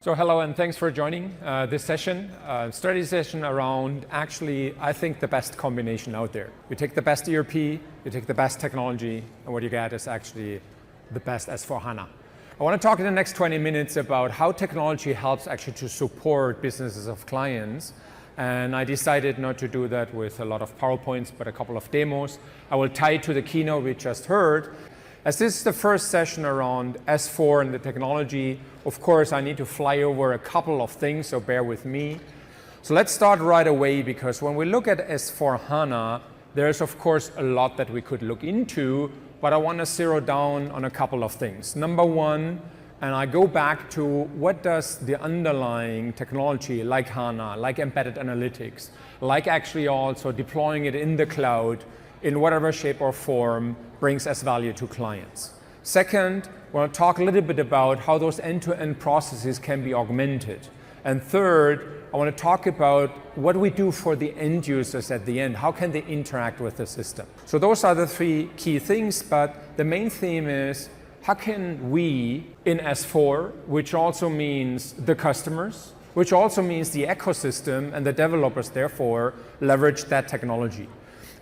So hello and thanks for joining this session, strategy session around actually, I think, the best combination out there. You take the best ERP, you take the best technology, and what you get is actually the best S/4HANA. I want to talk in the next 20 minutes about how technology helps actually to support businesses of clients. And I decided not to do that with a lot of PowerPoints, but a couple of demos. I will tie it to the keynote we just heard. As this is the first session around S4 and the technology, of course, I need to fly over a couple of things, so bear with me. So let's start right away, because when we look at S4HANA, there's of course a lot that we could look into, but I want to zero down on a couple of things. Number one, and I go back to what does the underlying technology like HANA, like embedded analytics, like actually also deploying it in the cloud in whatever shape or form brings as value to clients. Second, I want to talk a little bit about how those end-to-end processes can be augmented. And third, I want to talk about what we do for the end users at the end. How can they interact with the system? So those are the three key things, but the main theme is how can we in S4, which also means the customers, which also means the ecosystem and the developers therefore leverage that technology.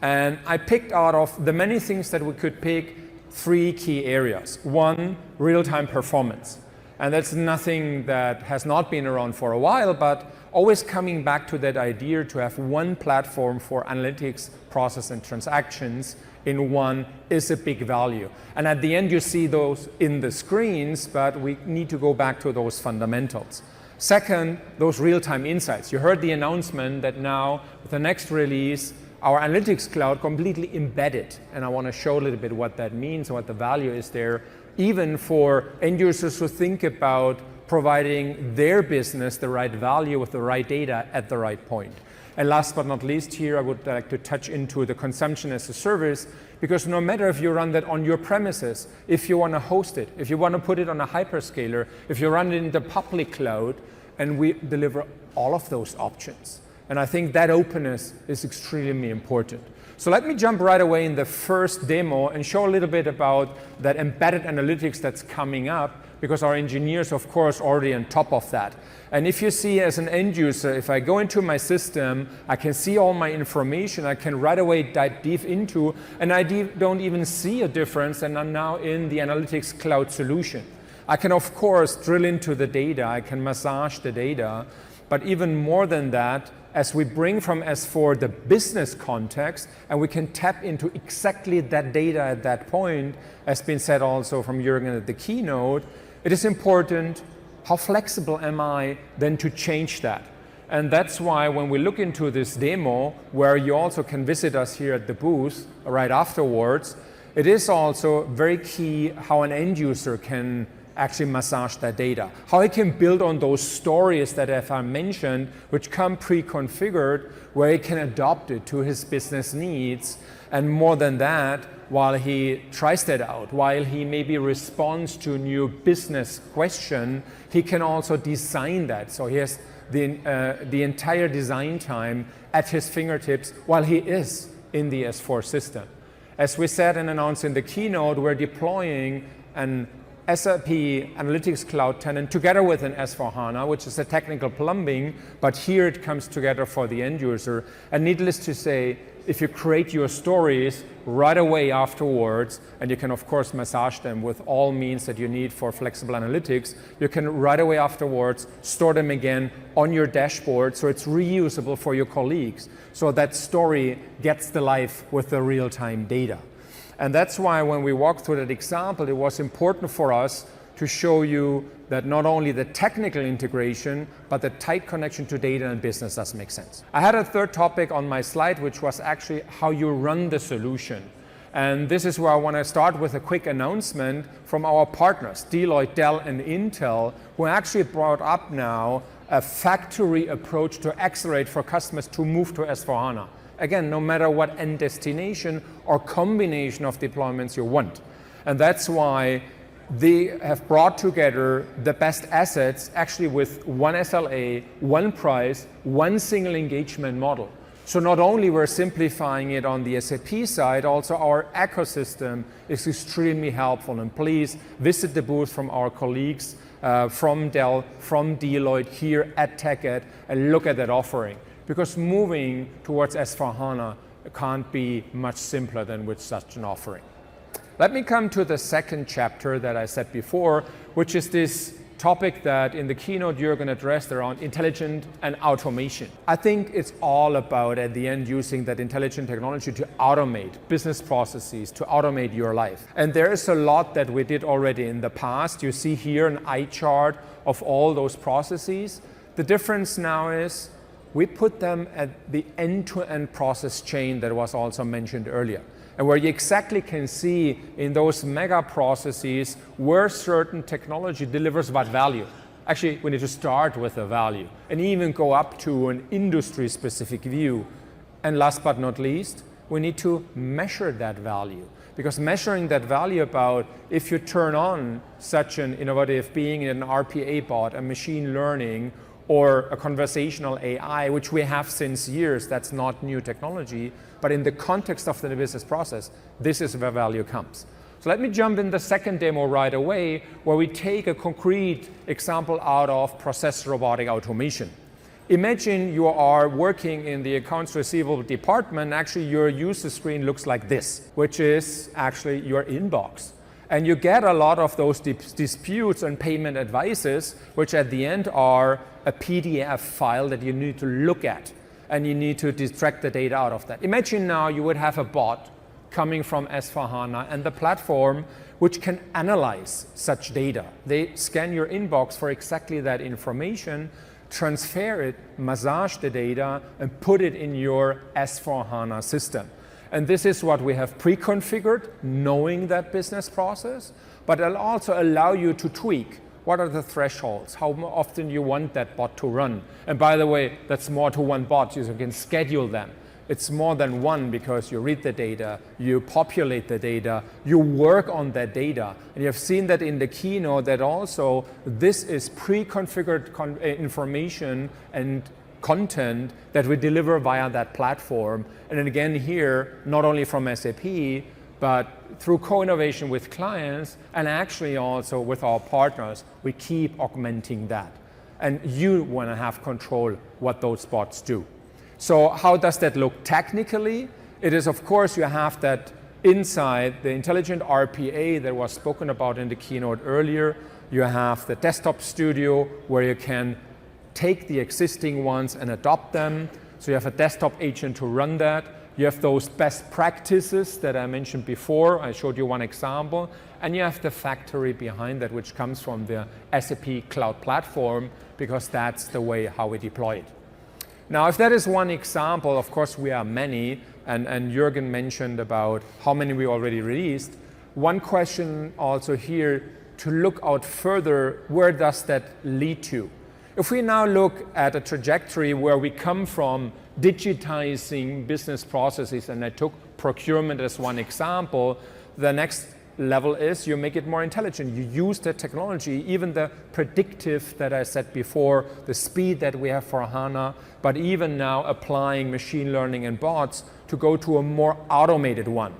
And I picked out of the many things that we could pick three key areas. One, real-time performance. And that's nothing that has not been around for a while, but always coming back to that idea to have one platform for analytics, process, and transactions in one is a big value. And at the end, you see those in the screens, but we need to go back to those fundamentals. Second, those real-time insights. You heard the announcement that now, with the next release, our analytics cloud completely embedded, and I want to show a little bit what that means, what the value is there, even for end users who think about providing their business the right value with the right data at the right point. And last but not least here, I would like to touch into the consumption as a service, because no matter if you run that on your premises, if you want to host it, if you want to put it on a hyperscaler, if you run it in the public cloud, and we deliver all of those options. And I think that openness is extremely important. So let me jump right away in the first demo and show a little bit about that embedded analytics that's coming up, because our engineers, of course, already on top of that. And if you see as an end user, if I go into my system, I can see all my information, I can right away dive deep into, and I don't even see a difference, and I'm now in the analytics cloud solution. I can, of course, drill into the data, I can massage the data, but even more than that, as we bring from S4 the business context, and we can tap into exactly that data at that point, as been said also from Jürgen at the keynote, it is important, how flexible am I then to change that? And that's why when we look into this demo, where you also can visit us here at the booth right afterwards, it is also very key how an end user can actually massage that data. How I can build on those stories that I mentioned, which come pre-configured, where he can adopt it to his business needs. And more than that, while he tries that out, while he maybe responds to a new business question, he can also design that. So he has the entire design time at his fingertips while he is in the S4 system. As we said and announced in the keynote, we're deploying an SAP Analytics Cloud tenant together with an S/4HANA, which is a technical plumbing, but here it comes together for the end user. And needless to say, if you create your stories right away afterwards, and you can of course massage them with all means that you need for flexible analytics, you can right away afterwards store them again on your dashboard, so it's reusable for your colleagues. So that story gets to life with the real-time data. And that's why when we walked through that example, it was important for us to show you that not only the technical integration, but the tight connection to data and business does make sense. I had a third topic on my slide, which was actually how you run the solution. And this is where I want to start with a quick announcement from our partners, Deloitte, Dell, and Intel, who actually brought up now a factory approach to accelerate for customers to move to S/4HANA. Again, no matter what end destination or combination of deployments you want. And that's why they have brought together the best assets actually with one SLA, one price, one single engagement model. So not only we're simplifying it on the SAP side, also our ecosystem is extremely helpful. And please visit the booth from our colleagues from Dell, from Deloitte here at TechEd and look at that offering. Because moving towards S/4HANA can't be much simpler than with such an offering. Let me come to the second chapter that I said before, which is this topic that in the keynote you're going to address around intelligent and automation. I think it's all about, at the end, using that intelligent technology to automate business processes, to automate your life. And there is a lot that we did already in the past. You see here an eye chart of all those processes. The difference now is we put them at the end-to-end process chain that was also mentioned earlier. And where you exactly can see in those mega processes where certain technology delivers what value. Actually, we need to start with a value and even go up to an industry-specific view. And last but not least, we need to measure that value. Because measuring that value about if you turn on such an innovative being in an RPA bot, a machine learning, or a conversational AI, which we have since years, that's not new technology, but in the context of the business process, this is where value comes. So let me jump in the second demo right away, where we take a concrete example out of process robotic automation. Imagine you are working in the accounts receivable department. Actually, your user screen looks like this, which is actually your inbox. And you get a lot of those disputes and payment advices, which at the end are a PDF file that you need to look at, and you need to extract the data out of that. Imagine now you would have a bot coming from S/4HANA and the platform which can analyze such data. They scan your inbox for exactly that information, transfer it, massage the data, and put it in your S/4HANA system. And this is what we have pre-configured, knowing that business process, but it'll also allow you to tweak. What are the thresholds? How often you want that bot to run? And by the way, that's more to one bot, you can schedule them. It's more than one because you read the data, you populate the data, you work on that data. And you have seen that in the keynote that also this is pre-configured information and content that we deliver via that platform. And then again here, not only from SAP, but through co-innovation with clients and actually also with our partners, we keep augmenting that. And you want to have control what those bots do. So how does that look technically? It is, of course, you have that inside the intelligent RPA that was spoken about in the keynote earlier. You have the desktop studio where you can take the existing ones and adopt them. So you have a desktop agent to run that. You have those best practices that I mentioned before. I showed you one example. And you have the factory behind that, which comes from the SAP Cloud Platform, because that's the way how we deploy it. Now, if that is one example, of course, we are many. And Jürgen mentioned about how many we already released. One question also here to look out further, where does that lead to? If we now look at a trajectory where we come from digitizing business processes, and I took procurement as one example, the next level is you make it more intelligent. You use the technology, even the predictive that I said before, the speed that we have for HANA, but even now applying machine learning and bots to go to a more automated one.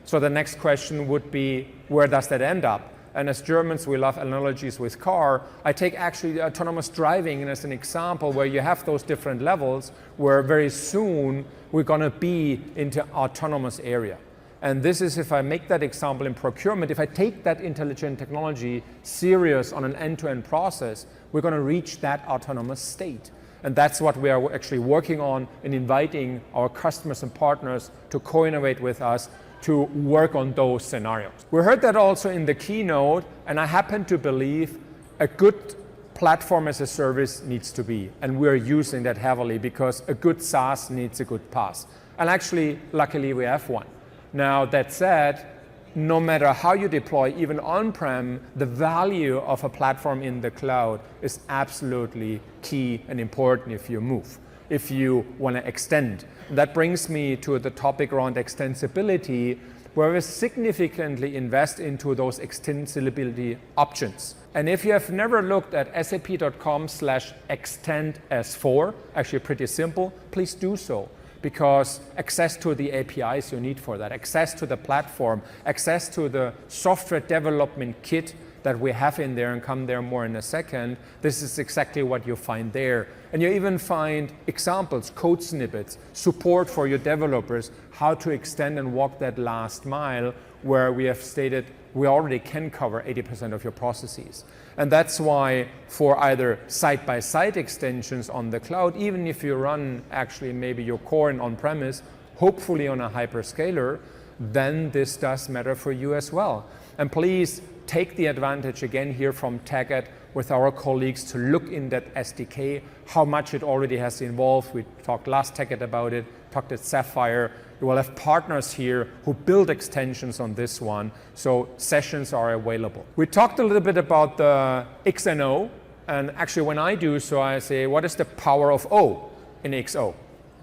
So the next question would be, where does that end up? And as Germans, we love analogies with car. I take actually autonomous driving as an example where you have those different levels where very soon we're going to be into autonomous area. And this is, if I make that example in procurement, if I take that intelligent technology serious on an end-to-end process, we're going to reach that autonomous state. And that's what we are actually working on and inviting our customers and partners to co-innovate with us to work on those scenarios. We heard that also in the keynote, and I happen to believe a good platform as a service needs to be, and we're using that heavily because a good SaaS needs a good PaaS. And actually, luckily, we have one. Now, that said, no matter how you deploy, even on-prem, the value of a platform in the cloud is absolutely key and important if you move, if you want to extend. That brings me to the topic around extensibility, where we significantly invest into those extensibility options. And if you have never looked at sap.com/extend-s4, actually pretty simple, please do so. Because access to the APIs you need for that, access to the platform, access to the software development kit that we have in there, and come there more in a second, this is exactly what you find there. And you even find examples, code snippets, support for your developers, how to extend and walk that last mile, where we have stated we already can cover 80% of your processes. And that's why for either side-by-side extensions on the cloud, even if you run actually maybe your core in on-premise, hopefully on a hyperscaler, then this does matter for you as well. And please take the advantage again here from TechEd with our colleagues to look in that SDK, how much it already has involved. We talked last TechEd about it, talked at Sapphire. You will have partners here who build extensions on this one, so sessions are available. We talked a little bit about the XNO, and actually when I do so, I say, what is the power of O in XO?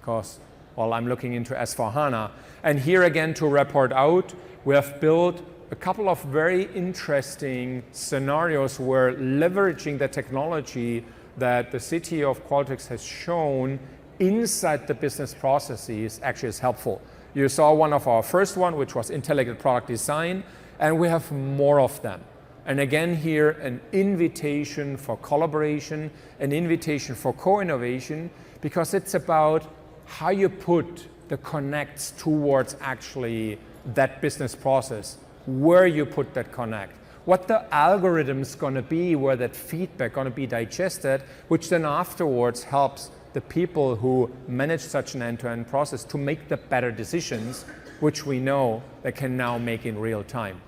Because, well, I'm looking into S/4HANA. And here again to report out, we have built a couple of very interesting scenarios where leveraging the technology that the city of Cortex has shown inside the business processes actually is helpful. You saw one of our first one, which was intelligent product design, and we have more of them. And again here, an invitation for collaboration, an invitation for co-innovation, because it's about how you put the connects towards actually that business process, where you put that connect, what the algorithm's gonna be, where that feedback gonna be digested, which then afterwards helps the people who manage such an end-to-end process to make the better decisions, which we know they can now make in real time.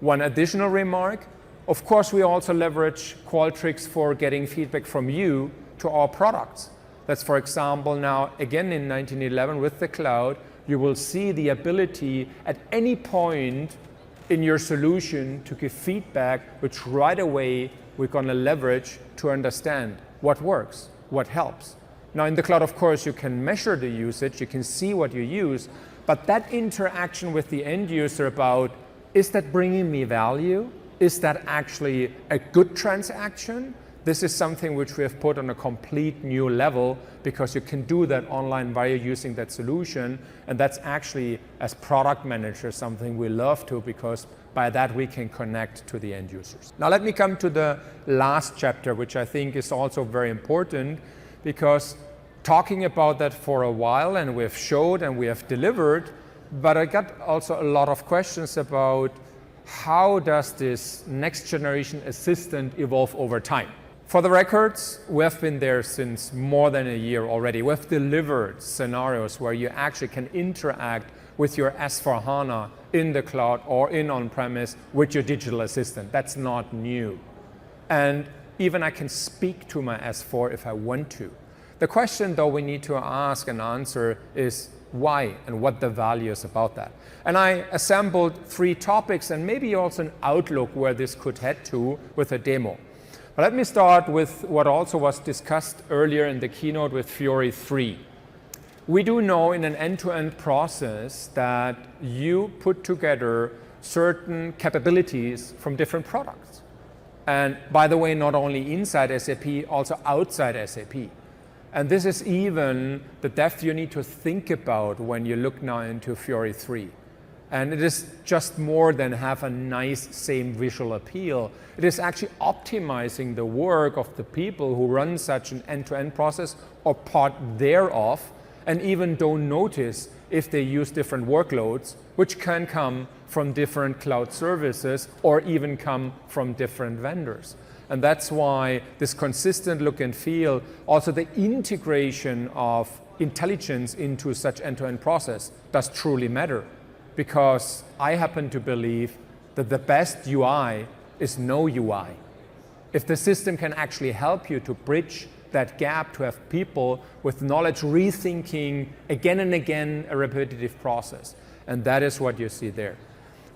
One additional remark, of course, we also leverage Qualtrics for getting feedback from you to our products. That's, for example, now, again in 1911 with the cloud, you will see the ability at any point in your solution to give feedback, which right away we're going to leverage to understand what works, what helps. Now in the cloud, of course, you can measure the usage, you can see what you use, but that interaction with the end user about, is that bringing me value? Is that actually a good transaction? This is something which we have put on a complete new level, because you can do that online via using that solution. And that's actually, as product managers, something we love to, because by that we can connect to the end users. Now let me come to the last chapter, which I think is also very important, because talking about that for a while, and we've showed and we have delivered, but I got also a lot of questions about how does this next generation assistant evolve over time? For the records, we have been there since more than a year already. We have delivered scenarios where you actually can interact with your S/4HANA in the cloud or in on-premise with your digital assistant. That's not new. And even I can speak to my S4 if I want to. The question, though, we need to ask and answer is why and what the value is about that. And I assembled 3 topics and maybe also an outlook where this could head to with a demo. But let me start with what also was discussed earlier in the keynote with Fiori 3. We do know in an end-to-end process that you put together certain capabilities from different products. And by the way, not only inside SAP, also outside SAP. And this is even the depth you need to think about when you look now into Fiori 3. And it is just more than have a nice, same visual appeal. It is actually optimizing the work of the people who run such an end-to-end process or part thereof, and even don't notice if they use different workloads, which can come from different cloud services or even come from different vendors. And that's why this consistent look and feel, also the integration of intelligence into such end-to-end process does truly matter. Because I happen to believe that the best UI is no UI. If the system can actually help you to bridge that gap, to have people with knowledge rethinking again and again a repetitive process. And that is what you see there.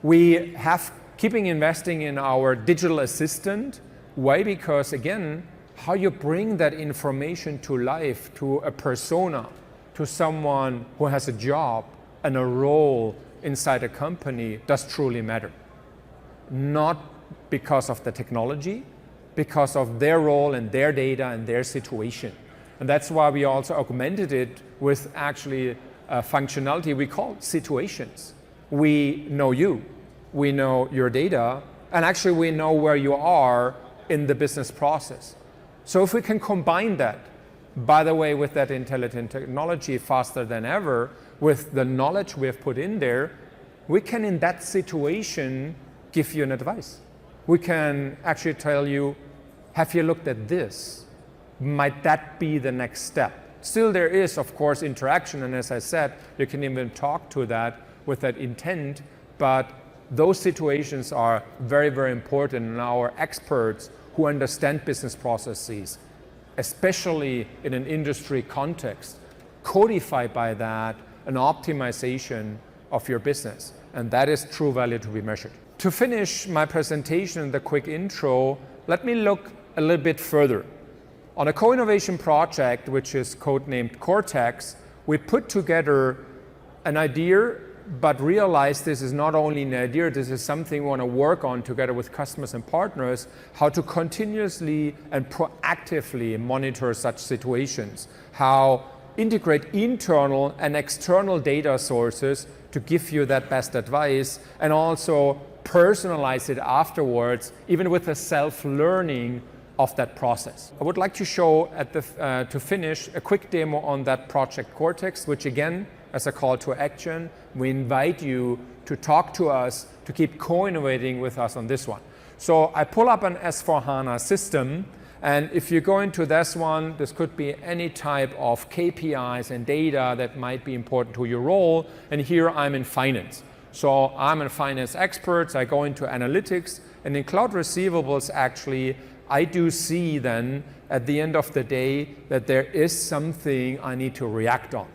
We have keeping investing in our digital assistant. Why? Because again, how you bring that information to life, to a persona, to someone who has a job and a role inside a company does truly matter. Not because of the technology, because of their role and their data and their situation. And that's why we also augmented it with actually a functionality we call situations. We know you, we know your data, And actually we know where you are in the business process. So if we can combine that, by the way, with that intelligent technology faster than ever, with the knowledge we have put in there, we can in that situation give you an advice. We can actually tell you, have you looked at this? Might that be the next step? Still there is, of course, interaction, and as I said, you can even talk to that with that intent, but those situations are very, very important, and our experts who understand business processes, especially in an industry context, codify by that an optimization of your business, and that is true value to be measured. To finish my presentation, the quick intro, let me look a little bit further. On a co-innovation project, which is codenamed Cortex, we put together an idea, but realized this is not only an idea, this is something we want to work on together with customers and partners, how to continuously and proactively monitor such situations, how integrate internal and external data sources to give you that best advice, and also personalize it afterwards, even with the self-learning of that process. I would like to show to finish a quick demo on that project Cortex, which again, as a call to action, we invite you to talk to us, to keep co-innovating with us on this one. So I pull up an S4HANA system, and if you go into this one, this could be any type of KPIs and data that might be important to your role, and here I'm in finance. So I'm a finance expert, so I go into analytics, and in cloud receivables actually, I do see then at the end of the day that there is something I need to react on.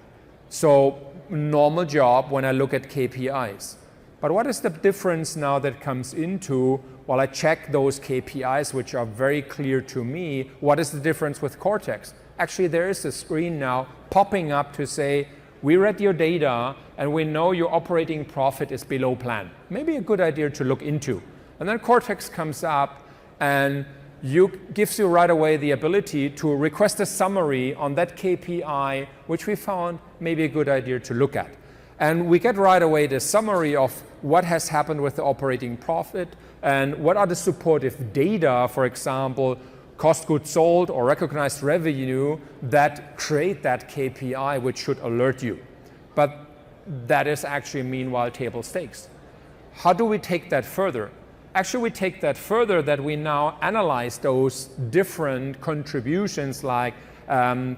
So normal job when I look at KPIs. But what is the difference now that comes into, while I check those KPIs, which are very clear to me, what is the difference with Cortex? Actually, there is a screen now popping up to say, we read your data and we know your operating profit is below plan. Maybe a good idea to look into. And then Cortex comes up and gives you right away the ability to request a summary on that KPI, which we found maybe a good idea to look at. And we get right away the summary of what has happened with the operating profit and what are the supportive data, for example, cost goods sold or recognized revenue that create that KPI, which should alert you. But that is actually meanwhile table stakes. How do we take that further? Actually, we take that further, that we now analyze those different contributions like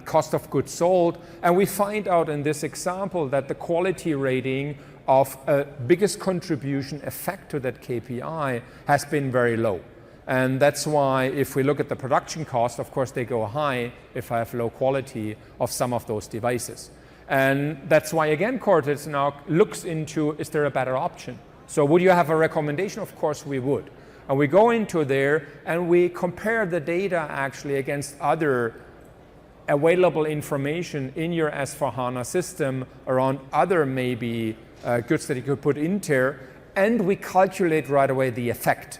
cost of goods sold, and we find out in this example that the quality rating of a biggest contribution effect to that KPI has been very low. And that's why if we look at the production cost, of course they go high if I have low quality of some of those devices. And that's why again Cortex now looks into, is there a better option? So would you have a recommendation? Of course we would. And we go into there and we compare the data actually against other available information in your S4HANA system around other maybe goods that you could put in there, and we calculate right away the effect.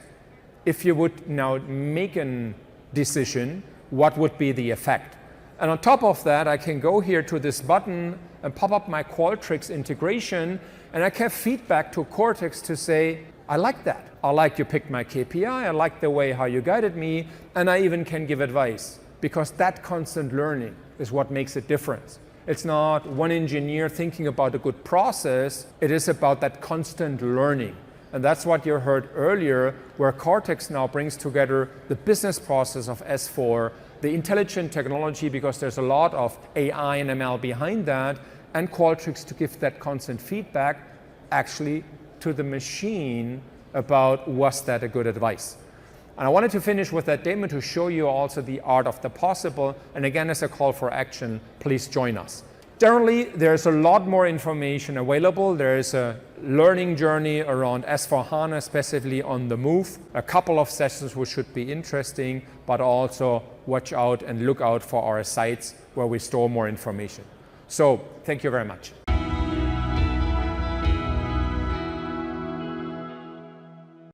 If you would now make a decision, what would be the effect? And on top of that, I can go here to this button and pop up my Qualtrics integration, and I can feedback to Cortex to say, I like that. I like you picked my KPI, I like the way how you guided me, and I even can give advice, because that constant learning is what makes a difference. It's not one engineer thinking about a good process, it is about that constant learning. And that's what you heard earlier, where Cortex now brings together the business process of S4, the intelligent technology, because there's a lot of AI and ML behind that, and Qualtrics to give that constant feedback actually to the machine about was that a good advice. And I wanted to finish with that demo to show you also the art of the possible, and again as a call for action, please join us. Generally, there's a lot more information available. There's a learning journey around S4HANA, specifically on the move. A couple of sessions which should be interesting, but also watch out and look out for our sites where we store more information. So, thank you very much.